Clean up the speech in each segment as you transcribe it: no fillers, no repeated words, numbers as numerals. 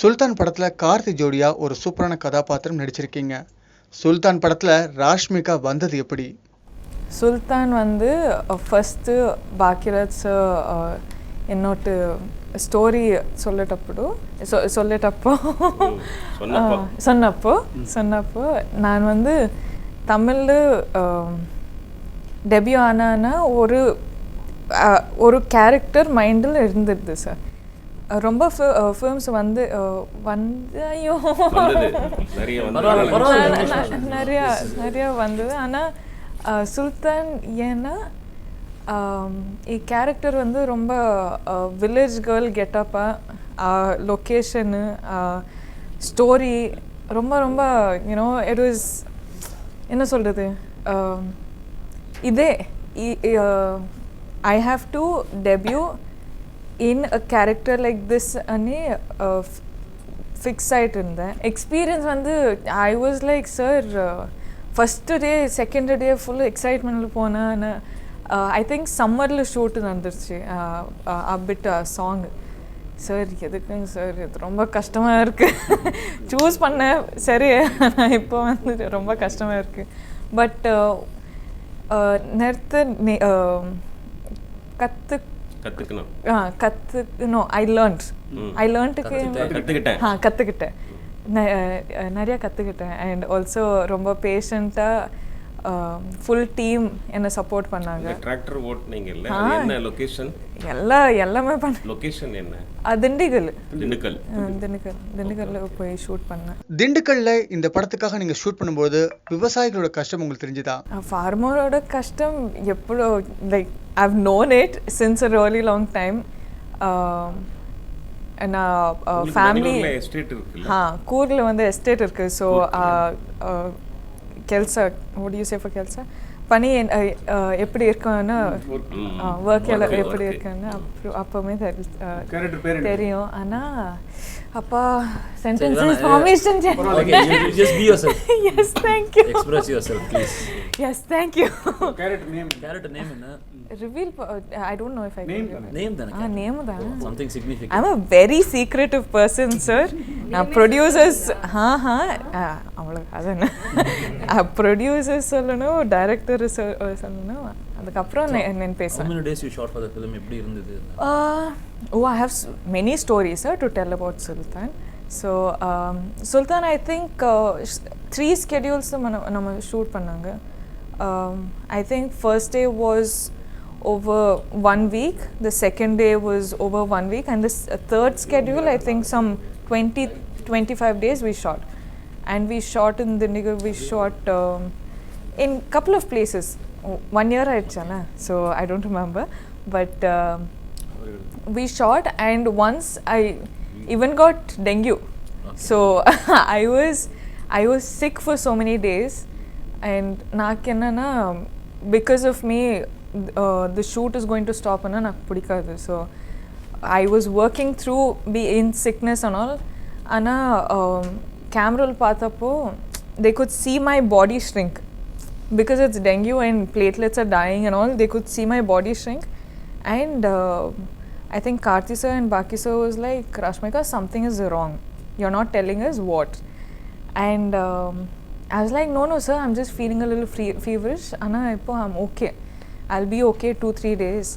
சுல்தான் படத்தில் கார்த்தி ஜோடியா ஒரு சூப்பரான கதாபாத்திரம் நடிச்சிருக்கீங்க. சுல்தான் படத்தில் ராஷ்மிகா வந்தது எப்படி? சுல்தான் வந்து ஃபஸ்ட்டு பாக்கியராஜ் என்னோட ஸ்டோரி சொன்னப்போ நான் வந்து தமிழில் டெபியூ ஆனா ஒரு கேரக்டர் மைண்டில் இருந்தது சார். ரொம்ப ஃபிலிம்ஸ் வந்து ஐயோ நிறையா வந்தது. ஆனால் சுல்தான் ஏன்னா கேரக்டர் வந்து ரொம்ப வில்லேஜ் கேர்ள் கெட்டப்பாக லொக்கேஷனு ஸ்டோரி ரொம்ப ரொம்ப யூனோ இட் வாஸ் என்ன சொல்கிறது இதே I have to debut in a character like this ani fix ஆயிட்டிருந்தேன். எக்ஸ்பீரியன்ஸ் வந்து I was like sir first day second day full எக்ஸைட்மெண்ட்டில் போனேன். ஐ திங்க் சம்மரில் ஷூட்டு நடந்துருச்சு அப்பிட் சாங்கு. சார் எதுக்குங்க சார் இது ரொம்ப கஷ்டமாக இருக்குது சூஸ் பண்ணேன் சரி. ஆனால் இப்போ வந்து ரொம்ப கஷ்டமாக இருக்குது. பட் கற்றுக்கணும் கற்றுக்கிட்டேன் நிறையா கற்றுக்கிட்டேன். அண்ட் ஆல்சோ ரொம்ப பேஷண்ட்டாக ஃபுல் டீம் என்னை சப்போர்ட் பண்ணாங்க. எல்லாமே திண்டுக்கல்ல போய் ஷூட் பண்ணேன். திண்டுக்கல்ல இந்த படத்துக்காக நீங்க ஷூட் பண்ணும்போது விவசாயிகளோட கஷ்டம் உங்களுக்கு தெரிஞ்சுதா? ஃபார்மரோட கஷ்டம் எப்போ like I've known it since a really long time. And family கூர்ல வந்து எஸ்டேட் இருக்கு. ஸோ கெல்சா what do you say for கெல்சா பனி எப்படி இருக்குன்னு ஒர்க் எல்லாம் எப்படி இருக்குன்னு அப்போவுமே தெரியும். ஆனால் அப்பா sentences formation just be yourself. Yes, thank you. Express yourself please. Yes, thank you. character name enna reveal I don't know if I name dana name da something significant. I'm a very secretive person sir. Producers avula adana producers சொல்லணும் director சொல்லணும் அதுக்கு அப்புறம் நான் பேசுவேன். How many days you shot for the film? எப்படி இருந்தது? I have many stories sir to tell about Sultan. So Sultan I think 3 schedules நம்ம shoot பண்ணாங்க. I think first day was over 1 week, the second day was over 1 week, and this third schedule I think some 20-25 days we shot. And we shot in Dindigul, we shot in couple of places. 1 year aichana, so I don't remember, but we shot, and once I even got dengue. So I was sick for so many days, and nakenna because of me the shoot is going to stop and nak pidikadu. So I was working through be in sickness and all. Ana camera paathapo they could see my body shrink because it's dengue and platelets are dying and all. They could see my body shrink, and I think Karthi sir and Baki sir was like, Rashmika, something is wrong, you're not telling us what. And I was like, no sir, I'm just feeling a little feverish ana ipo I'm okay, I'll be okay 2-3 days.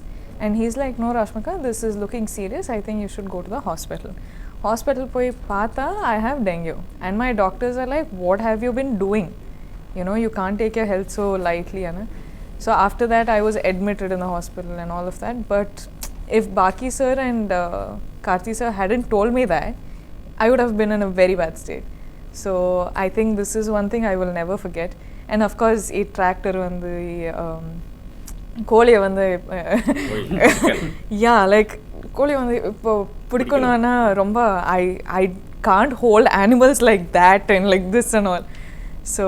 And he's like, no Rashmika, this is looking serious, I think you should go to the hospital poi paatha I have dengue. And my doctors are like, what have you been doing, you know, you can't take your health so lightly. So after that I was admitted in the hospital and all of that. But if Baki sir and Karthi sir hadn't told me that, I would have been in a very bad state. So I think this is one thing I will never forget. And of course a tractor வந்து கோழியை வந்து yeah like கோழி வந்து இப்போ பிடிக்கணும்னா ரொம்ப I can't hold animals like that and like this and all. So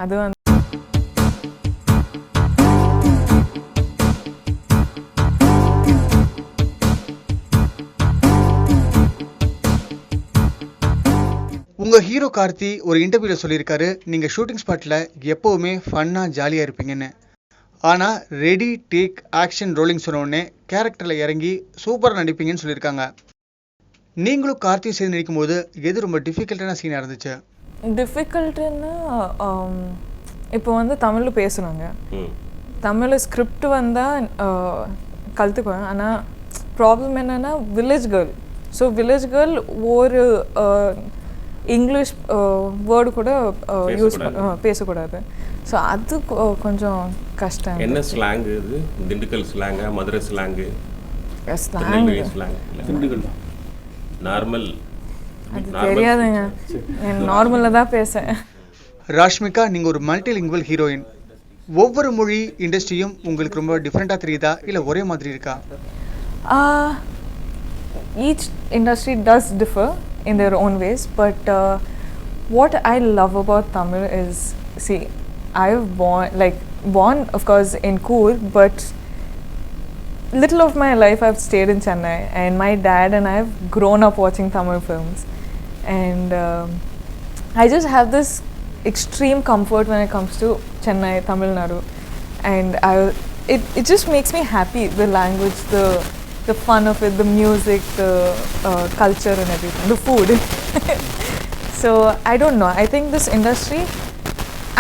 அது வந்து உங்கள் ஹீரோ கார்த்தி ஒரு இன்டர்வியூவில் சொல்லியிருக்காரு, நீங்கள் ஷூட்டிங் ஸ்பாட்டில் எப்போவுமே ஃபன்னாக ஜாலியாக இருப்பீங்கன்னு. ஆனால் ரெடி டேக் ஆக்ஷன் ரோலிங் சொன்னோடனே கேரக்டரில் இறங்கி சூப்பராக நடிப்பீங்கன்னு சொல்லியிருக்காங்க. நீங்களும் கார்த்தி சேர்ந்து நடிக்கும் போது எது ரொம்ப டிஃபிகல்ட்டான சீனாக இருந்துச்சு? டிஃபிகல்ட்டுன்னா இப்போ வந்து தமிழில் பேசுனாங்க, தமிழில் ஸ்கிரிப்ட் வந்தால் கற்றுக்குவேன். ஆனால் ப்ராப்ளம் என்னென்னா village girl. So village girl ஒரு இங்கிலீஷ் வேர்டு கூட பேசக்கூடாது. ஸோ அது கொஞ்சம் கஷ்டம். என்ன ஸ்லாங் இது? திண்டுக்கல் ஸ்லாங்கா, மதுரை ஸ்லாங்கு? திண்டுக்கல் நார்மல் அது தெரியாதுங்க, நார்மலாக தான் பேசுகிறேன். ராஷ்மிகா, நீங்கள் ஒரு மல்டிலிங்குவல் ஹீரோயின். ஒவ்வொரு மொழி இண்டஸ்ட்ரியும் உங்களுக்கு ரொம்ப டிஃப்ரெண்ட்டாக தெரியுதா இல்லை ஒரே மாதிரி இருக்கா? Each industry does differ in their own ways, but what I love about Tamil is, see, I've born of course in Coorg, but little of my life I've stayed in Chennai, and my dad and I have grown up watching Tamil films, and I just have this extreme comfort when it comes to Chennai, Tamil Nadu, and it just makes me happy, the language, the fun of it, the music, the culture and everything, the food. So I don't know, I think this industry,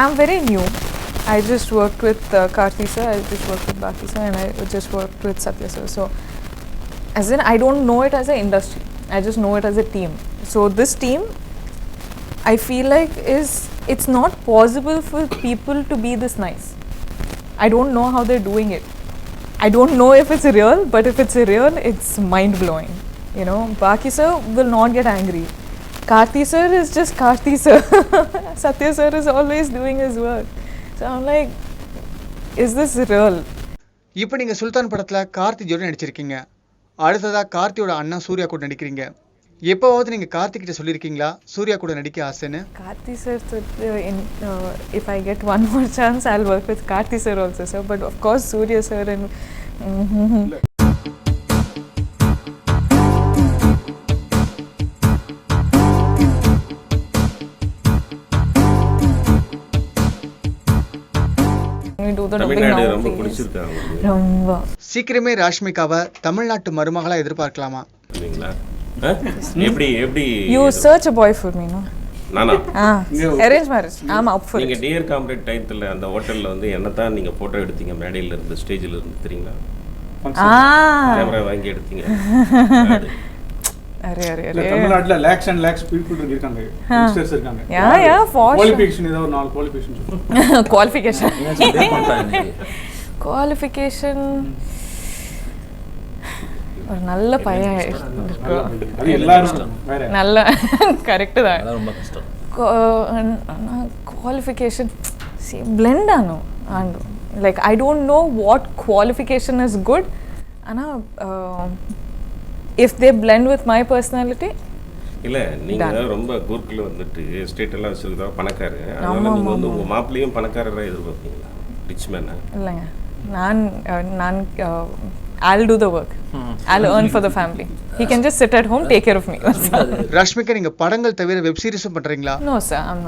I'm very new. I just worked with Karthi sir, I just worked with Baki sir, and I just worked with Satya sir. So as in, I don't know it as an industry, I just know it as a team. So this team, I feel like it's not possible for people to be this nice. I don't know how they're doing it. I don't know if it's real, but if it's real, it's mind-blowing. You know, Baki sir will not get angry. Karthi sir is just Karthi sir. Satya sir is always doing his work. So I'm like, is this real? இப்போ நீங்கள் சுல்தான் படத்தில் கார்த்தி ஜோடி நடிச்சிருக்கீங்க. அடுத்ததாக கார்த்தியோட அண்ணா சூர்யா கூட நடிக்கிறீங்க. எப்போவாவது நீங்கள் கார்த்திகிட்ட சொல்லியிருக்கீங்களா சூர்யா கூட நடிக்க ஆசைன்னு? Karthi sir said, if I get one more chance, I'll work with Karthi sir also, sir. But of course, Surya sir and... Tamil Nadu ரொம்ப பிடிச்சிருக்காங்க. ரொம்ப. சீக்கிரமே ராஷ்மிகாவை தமிழ்நாட்டு மருமகளா எதிர்பார்க்கலாமா? இல்லைங்களா? எப்படி எப்படி You search a boy for me, no? நானா? Arrange marriage. I'm up for நீங்க it. டியர் காம்ரேட் டைத்துல அந்த ஹோட்டல்ல வந்து என்னதான் நீங்க போட்டோ எடுத்தீங்க மேடையில இருந்து ஸ்டேஜ்ல இருந்து தெரியுங்களா? கேமரா வாங்கி எடுத்தீங்க. அரே தமிழ்நாட்டுல lakhs and lakhs people இருக்காங்க, யங்ஸ்டர்ஸ் இருக்காங்க. Yeah, for qualification ஏதாவது ஒரு 4 qualification. Qualification ஒரு நல்ல பையன் எல்லாரும் நல்ல கரெக்ட் தான். ரொம்ப கஷ்டம். குவாலிஃபிகேஷன் பிளெண்ட் ஆனும் and like I don't know what qualification is good. ஆனால் if they blend with my personality. இல்லை நீங்கள் ரொம்ப கூர்க்கில் வந்துட்டு எஸ்டேட் எல்லாம் வச்சுருக்கா பணக்காரு, அதனால நீங்கள் வந்து உங்கள் மாப்பிள்ளையும் பணக்காரராக எதிர்பார்ப்பீங்களா? ரிச் மேனா? இல்லைங்க, நான் I'll do the work. I'll earn for the family. He can just sit at home, take care of me. Rashmika, நீங்க படங்கள் தவிர வெப் சீரிஸும் பண்றீங்களா? No sir, I'm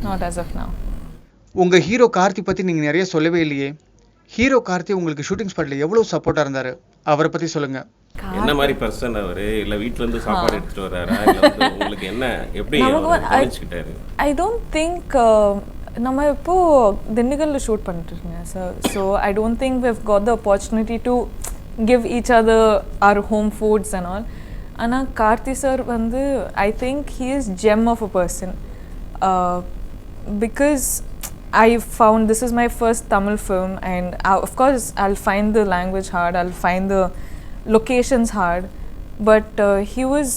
not as of now. உங்க ஹீரோ கார்த்தி பத்தி நீங்க நிறைய சொல்லவே இல்லையே. ஹீரோ கார்த்தி உங்களுக்கு ஷூட்டிங் ஸ்பாட்ல எவ்வளவு சப்போர்ட்டா இருந்தாரு, அவரை பத்தி சொல்லுங்க. என்ன மாதிரி பர்சன் அவரு? இல்ல வீட்ல இருந்து சாப்பாடு எடுத்துட்டு வராரா, இல்ல வந்து உங்களுக்கு என்ன எப்படி கவனிச்சிட்டாரு? I don't think நம்ம இப்போ திண்டுக்கல்ல ஷூட் பண்ணிட்டு இருக்கேன் sir. So I don't think we've got the opportunity to give each other our home foods and all. ஆனால் கார்த்தி சார் வந்து I think he is gem of a person because I found this is my first Tamil film and of course I'll find the language hard, I'll find the locations hard, but he was,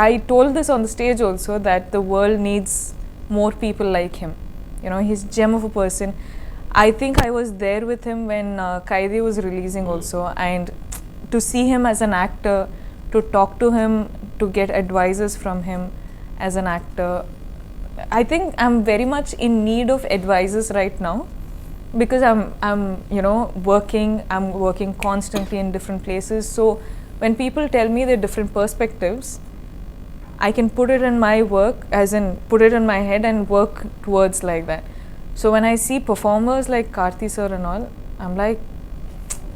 I told this on the stage also, that the world needs more people like him. You know, he's gem of a person. I think I was there with him when Kaidi was releasing also, and to see him as an actor, to talk to him, to get advices from him as an actor. I think I'm very much in need of advices right now because I'm you know I'm working constantly in different places. So when people tell me their different perspectives, I can put it in my work, as in put it in my head and work towards like that. So when I see performers like Karthi sir and all, I'm like,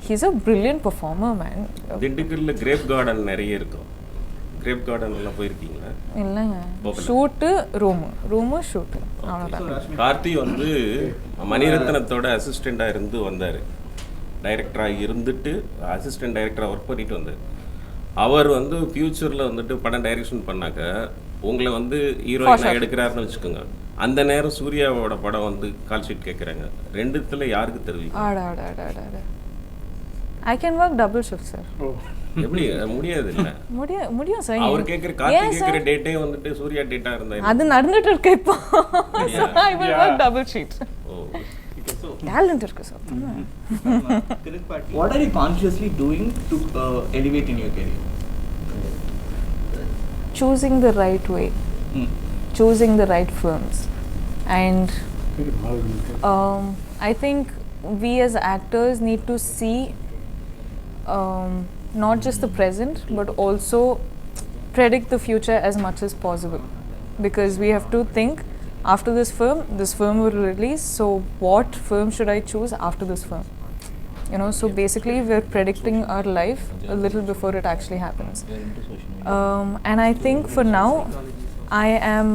he's a brilliant performer, man. திண்டுக்கல்ல grape garden நிறைய இருக்கும். Grape garden எல்லாம் போயிருக்கீங்களா? இல்லைங்க, போகல. Shoot room shoot அவ்வளோதான். கார்த்தி வந்து மணிரத்னத்தோட அசிஸ்டண்ட்டாக இருந்து வந்தார். டைரக்டராக இருந்துட்டு அசிஸ்டன்ட் டைரக்டராக ஒர்க் பண்ணிட்டு வந்தார். அவர் வந்து ஃப்யூச்சரில் வந்துட்டு படம் டைரக்ஷன் பண்ணாக்க உங்களை வந்து ஹீரோயினாக எடுக்கிறாருன்னு வச்சுக்கோங்க. அந்த நேரம் சூர்யாவோட படம் வந்து கால் ஷீட் கேட்குறாங்க. ரெண்டுத்துல யாருக்கு தருவீங்க? I can work double shift sir. எப்படி முடியாது இல்லை? முடியும் சார். அவர் கேட்குற கார்த்தி கேட்குற டேட்டே வந்துட்டு சூர்யா டேட்டா இருந்தா அது நடந்துட்டு இருக்கு இப்போ. I will work double sheet. Talent irukku sir. What are you consciously doing to elevate in your career? Choosing the right way. Choosing the right films. And I think we as actors need to see not just the present but also predict the future as much as possible, because we have to think after this film will release, so what film should I choose after this film? You know, so basically we're predicting our life a little before it actually happens. And I think for now I am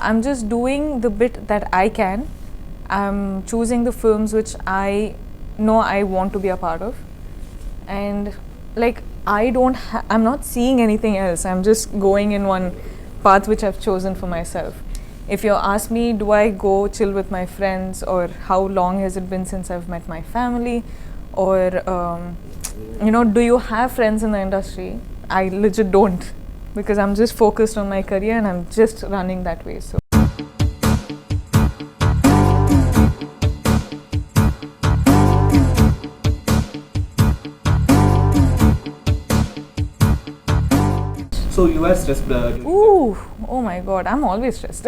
I'm just doing the bit that I can. I'm choosing the films which I know I want to be a part of, and like I'm not seeing anything else. I'm just going in one path which I've chosen for myself. If you ask me, do I go chill with my friends, or how long has it been since I've met my family, or you know, do you have friends in the industry? I legit don't, because I'm just focused on my career and I'm just running that way. So So you are stressed. Oh my god, I'm always stressed.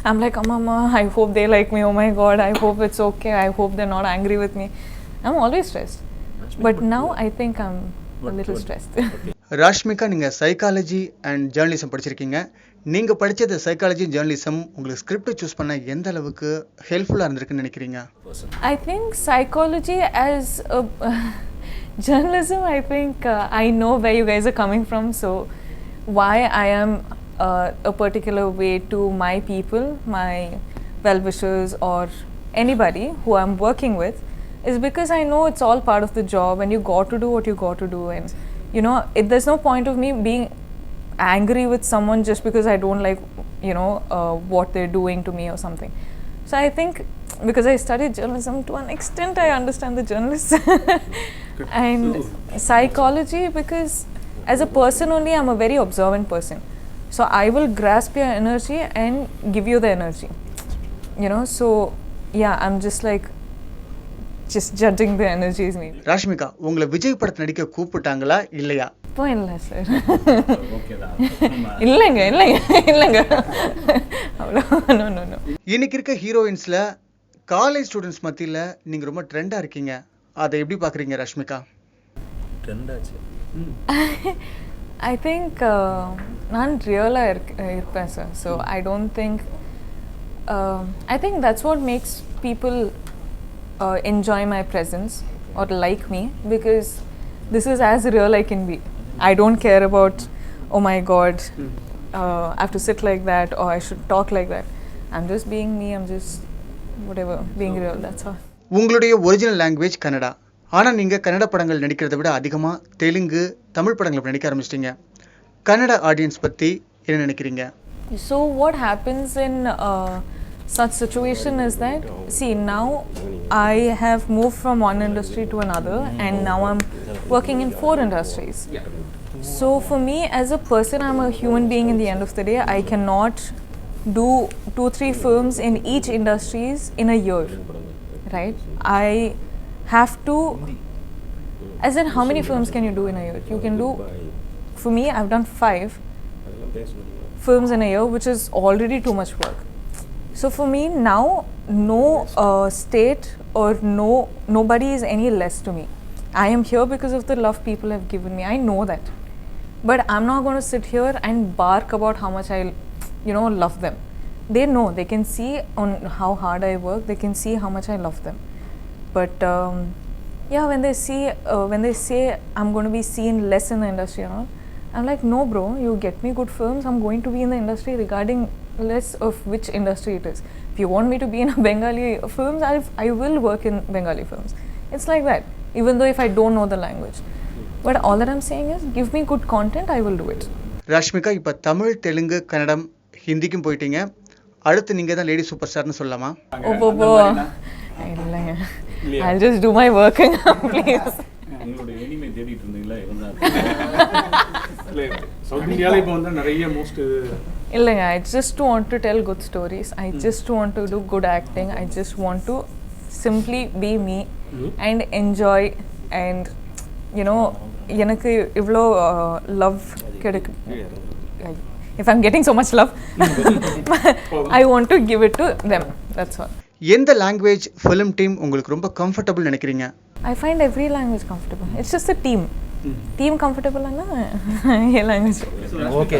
I'm like, oh mama, I hope they like me. Oh my god, I hope it's okay. I hope they're not angry with me. I'm always stressed. But now I think I'm a little stressed. Rashmika, நீங்கள் psychology and journalism படிச்சிருக்கீங்க. நீங்கள் படித்தது psychology journalism உங்களுக்கு script choose பண்ண எந்த அளவுக்கு ஹெல்ப்ஃபுல்லாக இருந்திருக்குன்னு நினைக்கிறீங்க? I think psychology as a journalism, I think I know where you guys are coming from. So why I am a particular way to my people, my well-wishers or anybody who I'm working with, is because I know it's all part of the job and you got to do what you got to do. And you know, there's no point of me being angry with someone just because I don't like, you know, what they're doing to me or something. So I think because I studied journalism, to an extent I understand the journalists. And psychology, because as a person only, I'm a very observant person. So I will grasp your energy and give you the energy. You know, so yeah, I'm just like just judging the energies maybe. Rashmika, உங்களை விஜய் படத்தில் நடிக்க கூப்பிட்டாங்களா இல்லையா? இப்போ இல்லை sir. இல்லைங்க அவ்வளோ no. இன்னைக்கு இருக்க ஹீரோயின்ஸில் காலேஜ் ஸ்டூடெண்ட்ஸ் மத்தியில் நீங்கள் ரொம்ப ட்ரெண்டாக இருக்கீங்க. அதை எப்படி பார்க்குறீங்க ராஷ்மிகா? ட்ரெண்டாச்சு. I think நான் ரியலாக இருப்பேன் sir. So I don't think I think that's what makes people enjoy my presence or like me, because this is as real I can be. I don't care about, oh my god, I have to sit like that or I should talk like that. I'm just being me. I'm just whatever, being real. That's all. உங்களுடைய original language Kannada. ஆனால் நீங்கள் கன்னட படங்கள் நடிக்கிறத விட அதிகமாக தெலுங்கு, தமிழ் படங்கள் நடிக்க ஆரம்பிச்சிட்டிங்க. Kannada audience பற்றி என்ன நினைக்கிறீங்க? So what happens in such situation is that, see, now I have moved from one industry to another and now I'm working in 4 industries. So for me as a person, I'm a human being in the end of the day. I cannot do 2-3 films in each industries in a year, right? I have to, as in how many films can you do in a year? You can do, for me I've done 5 films in a year, which is already too much work. So for me now, no state or nobody is any less to me. I am here because of the love people have given me. I know that. But I'm not going to sit here and bark about how much I, you know, love them. They know. They can see on how hard I work. They can see how much I love them. But yeah, when they say I'm going to be seen less in the industry and all, I'm like, no bro, you get me good films, I'm going to be in the industry regarding less of which industry it is. If you want me to be in a Bengali films, I will work in Bengali films. It's like that, even though if I don't know the language. But all that I'm saying is, give me good content, I will do it. Rashmika, இப்போ தமிழ், தெலுங்கு, கன்னடம், ஹிந்திக்கும் போயிட்டீங்க. அடுத்து நீங்கள் தான் lady super ஸ்டார்னு சொல்லலாமா? இல்லைங்க, I'll just do my work now, please. உங்களுடைய எனிமே தேடிட்டு இருந்தீங்களா? இருந்தால் சவுத் இந்தியாவில் இப்போ வந்து நிறைய மோஸ்ட் இல்லைங்க, I just want to tell good stories. I just want to do good acting. I just want to simply be me and enjoy and எனக்கு இவ்வளோ love கிடைக்கு. If I'm getting so much love, I want to give it to them. That's all. எந்த language film team உங்களுக்கு ரொம்ப comfortable நினைக்கிறீங்க? I find every language comfortable. It's just a team. Team comfortable, na? Language. Okay.